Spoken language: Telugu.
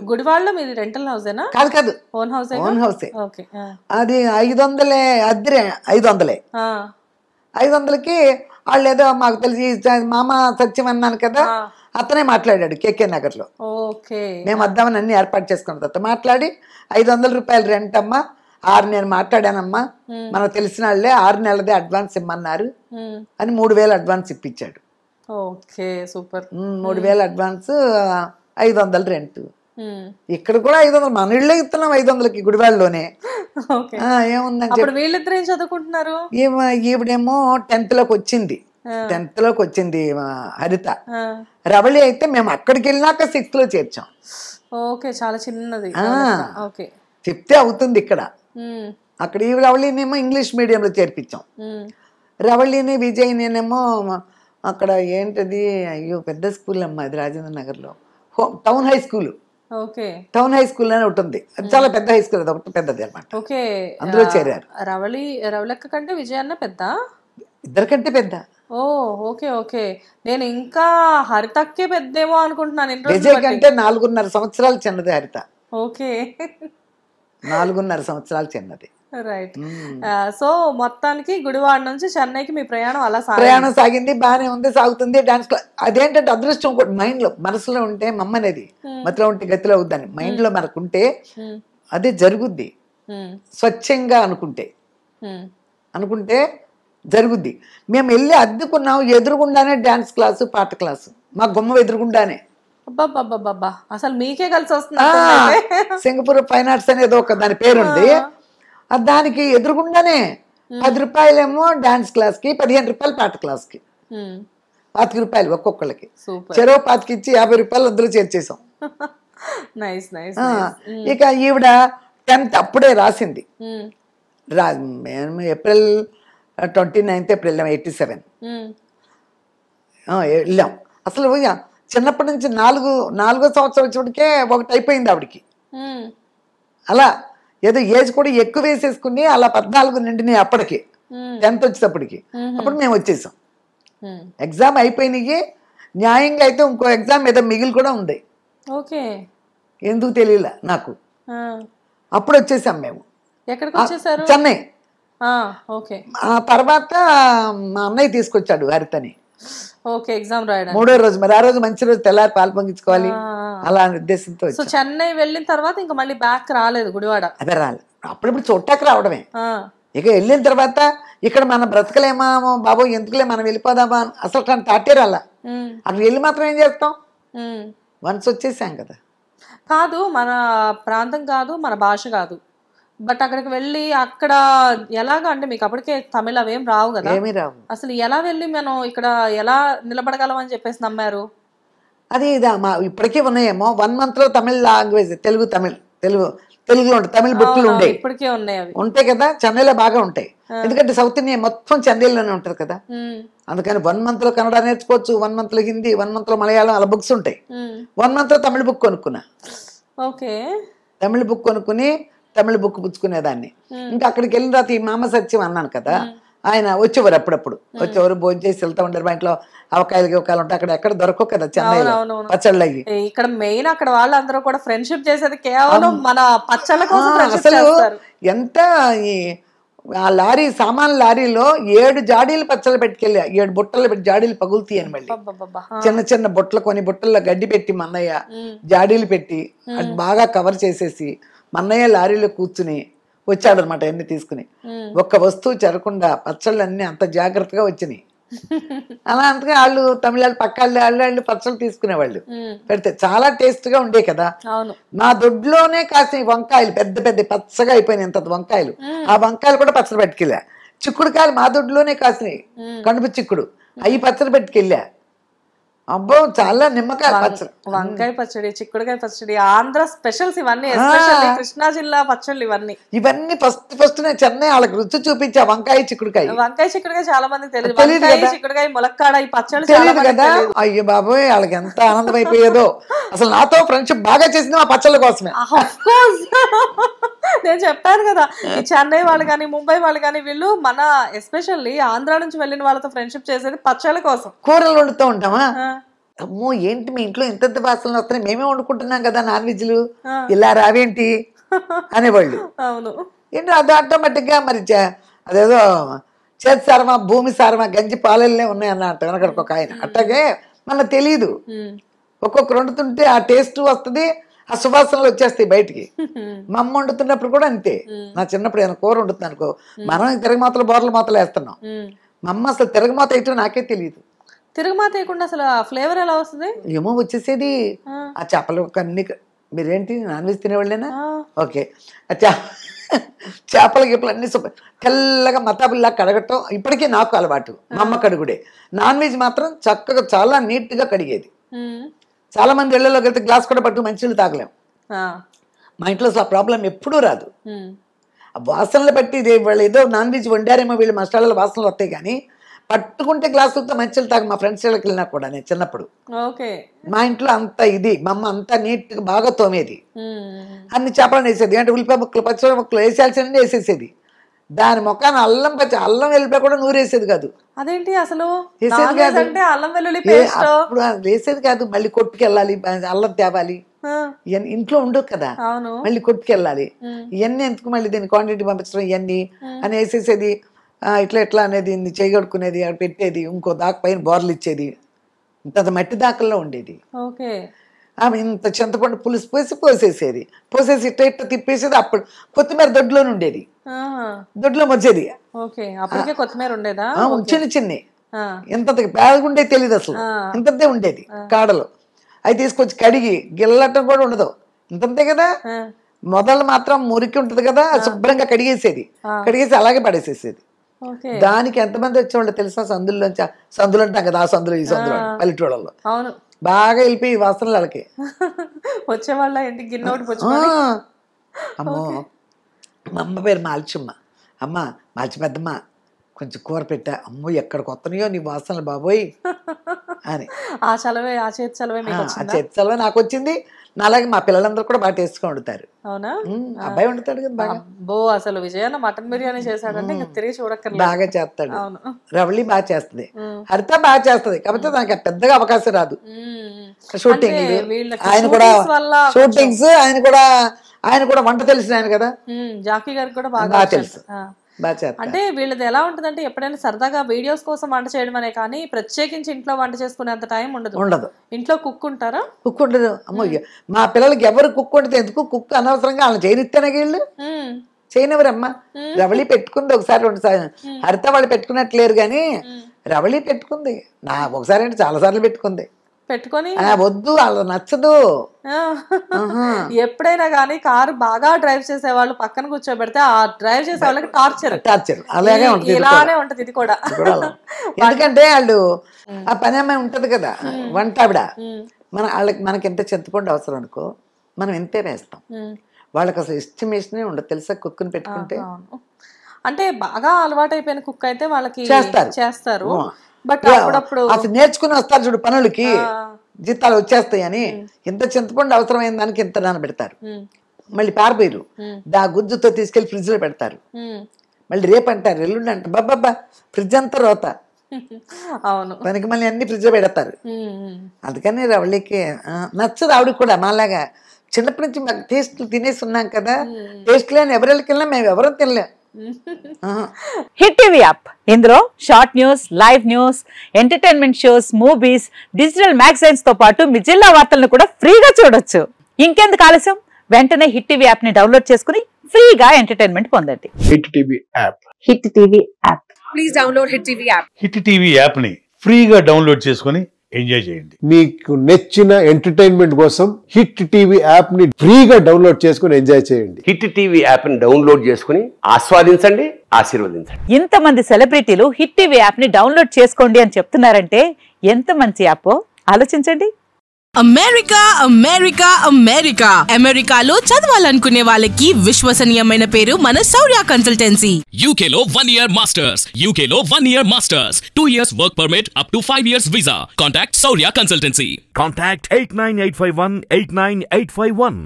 గుడివాడలో మీది రెంటల్ హౌసేనా? కాదు కాదు, ఓన్ హౌస్. ఓన్ హౌసే. ఓకే. అది 500 అద్దె, 500. 500కి వాళ్ళు ఏదో మాకు తెలిసి మామ సత్యం అన్నాను కదా, అతనే మాట్లాడాడు కేకే నగర్లో. ఓకే. మేము వద్దామని అన్ని ఏర్పాటు చేసుకున్న తర్వాత మాట్లాడి 500 రూపాయలు రెంట్ అమ్మా, 6 నేను మాట్లాడానమ్మా, మనకు తెలిసిన వాళ్ళే, 6 నెలలదే అడ్వాన్స్ ఇమ్మన్నారు అని 3000 అడ్వాన్స్ ఇప్పించాడు. Okay, super. 3000 advance, 500 rent. ఇక్కడ కూడా 500, మన ఇళ్ళే ఇస్తున్నాం 500కి గుడివాడలోనే. ఏముందని వీళ్ళిద్దరు ఏం చదువుకుంటున్నారు? ఈవిడేమో 10th లోకి వచ్చింది, 10th లోకి వచ్చింది హరిత. రవళి అయితే మేము అక్కడికి వెళ్ళినాక 6th లో చేర్చాం. ఓకే, చాలా చిన్నది. ఓకే, చెప్తే అవుతుంది ఇక్కడ. అక్కడ ఈ రవళినేమో ఇంగ్లీష్ మీడియంలో చేర్పించాం. రవళిని విజయ్నేమో అక్కడ ఏంటది, అయ్యో పెద్ద స్కూల్ అమ్మా అది, రాజేంద్ర నగర్లో town high school. Okay, town high school అని ఉంటుంది, అది చాలా పెద్ద హై స్కూల్, అది ఒకటి పెద్దది అనమాట. ఓకే, అందులో చేరారు. రవళక్క కంటే విజయన్న పెద్ద, ఇద్దరికంటే పెద్ద. ఓ ఓకే ఓకే, నేను ఇంకా హరితక్కే పెద్దేమో అనుకుంటున్నాను. విజయ్ కంటే 4.5 సంవత్సరాలు చిన్నది హరిత. ఓకే, 4.5 సంవత్సరాలు చిన్నది. రైట్. సో మొత్తానికి గుడివాడ నుంచి చెన్నైకి మీ ప్రయాణం అలా సాగింది, బాగానే ఉంది, సాగుతుంది. డాన్స్ క్లాస్ అదేంటంటే అదృష్టం మైండ్ లో, మనసులో ఉంటే మమ్మ అనేది, మతిలో ఉంటే గతిలో అవుద్దని మైండ్ లో మనకుంటే అదే జరుగుద్ది. స్వచ్ఛంగా అనుకుంటే జరుగుద్ది. మేము వెళ్ళి అద్దుకున్నాం, ఎదురుగుండానే డాన్స్ క్లాసు, పాట క్లాసు, మా గుమ్మ ఎదురుగుండానే. అసలు మీకే కలిసి వస్తుంది. సింగపూర్ ఫైన్ ఆర్ట్స్ అనేది ఒక దాని పేరుంది, దానికి ఎదురుగుండానే 10 రూపాయలేమో డాన్స్ క్లాస్ కి, 15 రూపాయలు పాట క్లాస్ కి, 25 రూపాయలు ఒక్కొక్కళ్ళకి. చెరో 25 ఇచ్చి 50 రూపాయలు అందులో చేర్చేసాం. ఇక ఈవిడ 10th అప్పుడే రాసింది. మేము April 29th, April 87 వెళ్ళాం. అసలు చిన్నప్పటి నుంచి 4వ సంవత్సరం వచ్చేటికే ఒకటి అయిపోయింది ఆవిడికి. అలా ఏదో ఏజ్ కూడా ఎక్కువ వేసేసుకుని అలా 14 నిండినాయి అప్పటికి, 10th వచ్చేటప్పటికి. అప్పుడు మేము వచ్చేసాం. ఎగ్జామ్ అయిపోయినాయి, న్యాయంగా అయితే ఇంకో ఎగ్జామ్ ఏదో మిగిలి కూడా ఉంది. ఓకే, ఎందుకు తెలియలే నాకు. అప్పుడు వచ్చేసాం మేము. ఎక్కడికి వచ్చేసారు? చెన్నై. ఓకే, ఆ తర్వాత మా అన్నయ్య తీసుకొచ్చాడు హరితని. ఓకే, ఎగ్జామ్ రాయడానికి 3వ రోజు. మరి ఆ రోజు మంచి రోజు, తెల్లారి పాలు పొంగించుకోవాలి అలా ఉద్దేశంతో. సో చెన్నై వెళ్ళిన తర్వాత ఇంకా మళ్ళీ బ్యాక్ రాలేదు గుడివాడ? అదే రాలేదు, అప్పుడప్పుడు చూడటానికి రావడమే. ఇక వెళ్ళిన తర్వాత ఇక్కడ మనం బ్రతకలేమా బాబు, ఎందుకులే మనం వెళ్ళిపోదామా, అసలు కానీ తాటే రాలా. అక్కడ వెళ్ళి మాత్రం ఏం చేస్తాం, వన్స్ వచ్చేసాం కదా. కాదు, మన ప్రాంతం కాదు, మన భాష కాదు, బట్ అక్కడికి వెళ్ళి అక్కడ ఎలాగా అంటే మీకు అప్పటికే తమిళ అవేం రావు కదా, ఏమీ రావు. అసలు ఎలా వెళ్ళి మనం ఇక్కడ ఎలా నిలబడగలం అని చెప్పేసి నమ్మారు? అది ఇప్పటికీ ఉన్నాయేమో 1 month లో తమిళ లాంగ్వేజ్, తెలుగులో ఉంటాయి, తమిళ బుక్లు ఉంటాయి, ఇప్పటికే ఉన్నాయి, అవి ఉంటాయి కదా. చెన్నైలో బాగా ఉంటాయి, ఎందుకంటే సౌత్ ఇండియా మొత్తం చెన్నైలోనే ఉంటది కదా. అందుకని 1 month లో కన్నడ నేర్చుకోవచ్చు, 1 month లో హిందీ, 1 month లో మలయాళం, అలా బుక్స్ ఉంటాయి. 1 month లో తమిళ బుక్ కొనుక్కున్నా. ఓకే, తమిళ బుక్ కొనుక్కుని తమిళ బుక్ పుచ్చుకునేదాన్ని. ఇంకా అక్కడికి వెళ్ళిన తర్వాత ఈ మామ సత్యం అన్నాను కదా, ఆయన వచ్చేవారు, అప్పుడప్పుడు వచ్చేవారు, భోజనం చేసి వెళ్తా ఉంటారు. మా ఇంట్లో అవకాయలు ఉంటాయి, అక్కడ ఎక్కడ దొరకవు కదా చెన్నైలో పచ్చళ్ళు అయ్యి. ఇక్కడ మెయిన్ అక్కడ వాళ్ళందరూ కూడా ఫ్రెండ్షిప్ చేసేది కేవలం మన పచ్చళ్ళ కోసం. అసలు ఎంత ఆ లారీ, సామాన్ లారీలో 7 జాడీలు పచ్చళ్ళు పెట్టుకెళ్ళి, 7 బుట్టలు పెట్టి జాడీలు పగులుతాయని మళ్ళీ చిన్న చిన్న బుట్టలు, కొన్ని బుట్టల్లో గడ్డి పెట్టి మన్నయ్య జాడీలు పెట్టి అది బాగా కవర్ చేసేసి మన్నయ్య లారీలో కూర్చుని వచ్చాడు అనమాట. అన్ని తీసుకుని ఒక్క వస్తువు చెరకుండా పచ్చళ్ళు అన్ని అంత జాగ్రత్తగా వచ్చినాయి. అలా అంతగా వాళ్ళు తమిళ పక్క వాళ్ళు పచ్చళ్ళు తీసుకునేవాళ్ళు, పెడితే చాలా టేస్ట్ గా ఉండే కదా. మా దొడ్లోనే కాసిన వంకాయలు పెద్ద పెద్ద పచ్చగా అయిపోయినాయి, ఇంత వంకాయలు. ఆ వంకాయలు కూడా పచ్చడి పెట్టుకెళ్ళా. చిక్కుడుకాయలు మా దొడ్లోనే కాసినాయి, కడుపు చిక్కుడు, అవి పచ్చడి పెట్టుకెళ్ళా. అబ్బో చాలా నిమ్మకాయ పచ్చడి, వంకాయ పచ్చడి, చిక్కుడుకాయ పచ్చడి, ఆంధ్ర స్పెషల్స్ ఇవన్నీ, ఎస్పెషల్లీ కృష్ణా జిల్లా పచ్చళ్ళు ఇవన్నీ ఫస్ట్ చెన్నై వాళ్ళకి రుచి చూపించా. వంకాయ చిక్కుడుకాయ చాలా మందికి తెలియదు, చిక్కుడుకాయ ములక్కాడ ఈ పచ్చళ్ళు తెలియదు కదా. అయ్యో బాబోయ్, వాళ్ళకి ఎంత ఆనందం అయిపోయేదో. అసలు నాతో ఫ్రెండ్షిప్ బాగా చేసింది ఆ పచ్చళ్ళ కోసమే. నేను చెప్పాను కదా, ఈ చెన్నై వాళ్ళు కానీ, ముంబై వాళ్ళు కానీ, వీళ్ళు మన ఎస్పెషల్లీ ఆంధ్ర నుంచి వెళ్ళిన వాళ్ళతో ఫ్రెండ్షిప్ చేసేది పచ్చళ్ళ కోసం. కూరలు వండుతూ ఉంటామా, అమ్మో ఏంటి మీ ఇంట్లో ఇంత వాసనలు వస్తున్నాయి, మేమే వండుకుంటున్నాం కదా నాన్ వెజ్లు, ఇలా రావేంటి అనేవాళ్ళు. అవును. ఏంటో అది ఆటోమేటిక్గా మరి అదేదో చేతి సారమా భూమి సారమా గంజి పాలల్లే ఉన్నాయన్న అంట వెనకడికి ఒక ఆయన. అట్లాగే మనకు తెలియదు, ఒక్కొక్కరు వండుతుంటే ఆ టేస్ట్ వస్తుంది, ఆ సువాసనలు వచ్చేస్తాయి బయటికి. మా అమ్మ వండుతున్నప్పుడు కూడా అంతే. నా చిన్నప్పుడు ఏమైనా కూర వండుతుంది అనుకో, మనం తిరగమాతలు బోర్ల మాతలు వేస్తున్నాం. మా అమ్మ అసలు తిరగమాత వేయటం నాకే తెలియదు. తిరగమాత వేయకుండా అసలు ఆ ఫ్లేవర్ ఎలా వస్తుంది? ఏమో వచ్చేసేది. ఆ చేపలు అన్ని మీరేంటి నాన్ వెజ్ తినేవాళ్ళేనా? ఓకే. చేపల గిప్పలు అన్ని తెల్లగా మతాబుల్లా కడగటం ఇప్పటికీ నాకు అలవాటు. మా అమ్మ కడుగుడే. నాన్ వెజ్ మాత్రం చక్కగా చాలా నీట్గా కడిగేది. చాలా మంది ఇళ్లలోకి వెళ్తే గ్లాస్ కూడా పట్టు మంచినీళ్ళు తాగలేం. మా ఇంట్లో అసలు ఆ ప్రాబ్లం ఎప్పుడూ రాదు. ఆ వాసనలు బట్టి ఇదే వాళ్ళు ఏదో నాన్ వెజ్ వండారేమో వీళ్ళు మసాలాల వాసనలు వస్తాయి, కానీ పట్టుకుంటే గ్లాసులతో మంచిలు తాగు. మా ఫ్రెండ్స్ వాళ్ళకి వెళ్ళినా కూడా నేను చిన్నప్పుడు మా ఇంట్లో అంత ఇది, మా అమ్మ అంతా నీట్గా బాగా తోమేది. అన్ని చేపలను వేసేది, అంటే ఉల్లిపాయ ముక్కలు పచ్చిమిరపకాయ ముక్కలు వేసేయాల్సిందే వేసేసేది. దాని మొక్కన అల్లం వెల్లిపాయ కూడా నూరేసేది కాదు. అదేంటి అసలు వేసేది కాదు, అప్పుడు వేసేది కాదు. మళ్ళీ కొట్టుకెళ్ళాలి, అల్లం తేవాలి, ఇవన్నీ ఇంట్లో ఉండవు కదా, మళ్ళీ కొట్టుకెళ్ళాలి. ఇవన్నీ ఎందుకు మళ్ళీ దీన్ని క్వాంటిటీ పంపించడం ఇవన్నీ అని వేసేసేది. ఇట్లా ఎట్లా అనేది చేయగడుకునేది, పెట్టేది, ఇంకో దాకా పైన బోర్లు ఇచ్చేది. ఇంత మట్టి దాకల్లో ఉండేది. ఆమె ఇంత చింతపండు పులుసు పోసేసేది, పోసేసి ఇట్లా ఇట్లా తిప్పేసేది. అప్పుడు కొత్తిమీర దొడ్లోనే ఉండేది, దొడ్లో వచ్చేది. చిన్న చిన్న ఇంత పేదగుండే తెలియదు అసలు, ఇంతంతే ఉండేది కాడలు. అవి తీసుకొచ్చి కడిగి గిల్లటం కూడా ఉండదు, ఇంతంతే కదా. మొదలు మాత్రం మురికి ఉంటది కదా, శుభ్రంగా కడిగేసేది, కడిగేసి అలాగే పడేసేసేది. దానికి ఎంతమంది వచ్చేవాళ్ళు తెలుసా? సందుల్లోంచి, సందులు అంటాం కదా, ఆ సందులు ఈ సందులు పల్లెటూళ్ళలో బాగా వెళ్ళిపోయి వాసనలు వాళ్ళకి వచ్చేవాళ్ళ. అమ్మో మా అమ్మ పేరు మాల్చమ్మ. అమ్మ మాల్చి పెద్దమ్మ కొంచెం కూర పెట్టా, అమ్మో ఎక్కడికి వస్తున్నాయో నీ వాసనలు బాబోయ్ అని. ఆ చేతి చలవే నాకు వచ్చింది. అలాగే మా పిల్లలందరూ కూడా బాగా టేస్ట్ గా వండుతారు. అవునా? అబ్బాయి వండుతాడు కదా బాగా. అసలు విజయాన్న మటన్ బిర్యానీ చేశాడంటే తిరిగి చూడక్కర్లేదు, బాగా చేస్తాడు. రవళి బాగా చేస్తుంది, హరిత బాగా చేస్తుంది. కాకపోతే నాకు పెద్దగా అవకాశం రాదు. షూటింగ్ ఆయన కూడా షూటింగ్స్ ఆయన కూడా వంట తెలిసిన ఆయన కదా. జాకీ గారికి కూడా బాగా తెలుసు. అంటే వీళ్ళది ఎలా ఉంటదంటే ఎప్పుడైనా సరదాగా వీడియోస్ కోసం వంట చేయడం అనే కానీ ప్రత్యేకించి ఇంట్లో వంట చేసుకునేంత టైం ఉండదు. ఇంట్లో కుక్ ఉంటారా? కుక్ ఉండదు. అమ్మో మా పిల్లలకి ఎవరు కుక్ ఉండదు. ఎందుకు కుక్ అనవసరంగా వాళ్ళని చేయనిస్తేనే వీళ్ళు చేయనివరమ్మా. రవళి పెట్టుకుంది ఒకసారి 2 సార్లు, హరిత వాళ్ళు పెట్టుకున్నట్లేరు కానీ రవళి పెట్టుకుంది. నా ఒకసారి అంటే చాలా సార్లు పెట్టుకుంది. వద్దు వాళ్ళ నచ్చదు. ఎప్పుడైనా కానీ కారు బాగా డ్రైవ్ చేసే వాళ్ళు పక్కన కూర్చోబెడితే ఆ డ్రైవ్ చేసే వాళ్ళకి టార్చర్ అలాగే ఇలానే ఉంటది ఇది కూడా. ఎందుకంటే వాళ్ళు ఆ పని అమ్మాయి ఉంటది కదా, వంట ఆవిడ. మనకి ఎంత చింతపండు అవసరం అనుకో మనం ఎంతే వేస్తాం. వాళ్ళకి అసలు ఎస్టిమేషనే ఉండదు తెలుసా కుక్కుని పెట్టుకుంటే. అంటే బాగా అలవాటు అయిపోయిన కుక్ అయితే వాళ్ళకి చేస్తారు. బట్ అసలు నేర్చుకుని వస్తారు చూడు పనులకి, జీతాలు వచ్చేస్తాయి అని ఇంత చింతపండు అవసరమైన దానికి ఇంత నానబెడతారు. మళ్ళీ పారిపోయారు, దా గుజ్జుతో తీసుకెళ్లి ఫ్రిడ్జ్ లో పెడతారు. మళ్ళీ రేపు అంటారు, ఎల్లుండి అంటారు. బాబా ఫ్రిడ్జ్ అంతా రోత. అవును, దానికి మళ్ళీ అన్ని ఫ్రిడ్జ్ లో పెడతారు. అందుకని రవళికి నచ్చదు. ఆవిడకి కూడా మాలాగా చిన్నప్పటి నుంచి మాకు టేస్ట్లు తినేసి ఉన్నాం కదా, టేస్ట్ లేని ఎవరికి వెళ్ళినా మేము ఎవరూ తినలేం. హిట్ టీవీ యాప్, ఇందులో short news, live news, entertainment shows, movies, digital magazines తో పాటు మీ జిల్లా వార్తలను కూడా ఫ్రీగా చూడొచ్చు. ఇంకెందుకు ఆలస్యం, వెంటనే హిట్ టీవీ యాప్ ని డౌన్లోడ్ చేసుకుని ఫ్రీగా ఎంటర్టైన్మెంట్ పొందండి. Hit TV app, hit TV app, please download hit TV app. Hit TV app ని ఫ్రీగా డౌన్లోడ్ చేసుకుని ఎంజాయ్ చేయండి. మీకు నచ్చిన ఎంటర్టైన్మెంట్ కోసం హిట్ టీవీ యాప్ ని ఫ్రీగా డౌన్లోడ్ చేసుకుని ఎంజాయ్ చేయండి. హిట్ టీవీ యాప్ ని డౌన్లోడ్ చేసుకుని ఆస్వాదించండి, ఆశీర్వదించండి. ఇంతమంది సెలబ్రిటీలు హిట్ టీవీ యాప్ ని డౌన్లోడ్ చేసుకోండి అని చెప్తున్నారంటే ఎంత మంచి యాప్ ఆలోచించండి. అమెరికా అమెరికా అమెరికా అమెరికాలో చదవాలనుకునే వాళ్ళకి విశ్వసనీయమైన పేరు మన శౌర్య కన్సల్టెన్సీ. UK లో 1 year masters, UK లో 1 year masters, 2 years work permit up to 5 years visa. Contact Shaurya Consultancy. Contact 89851 89851.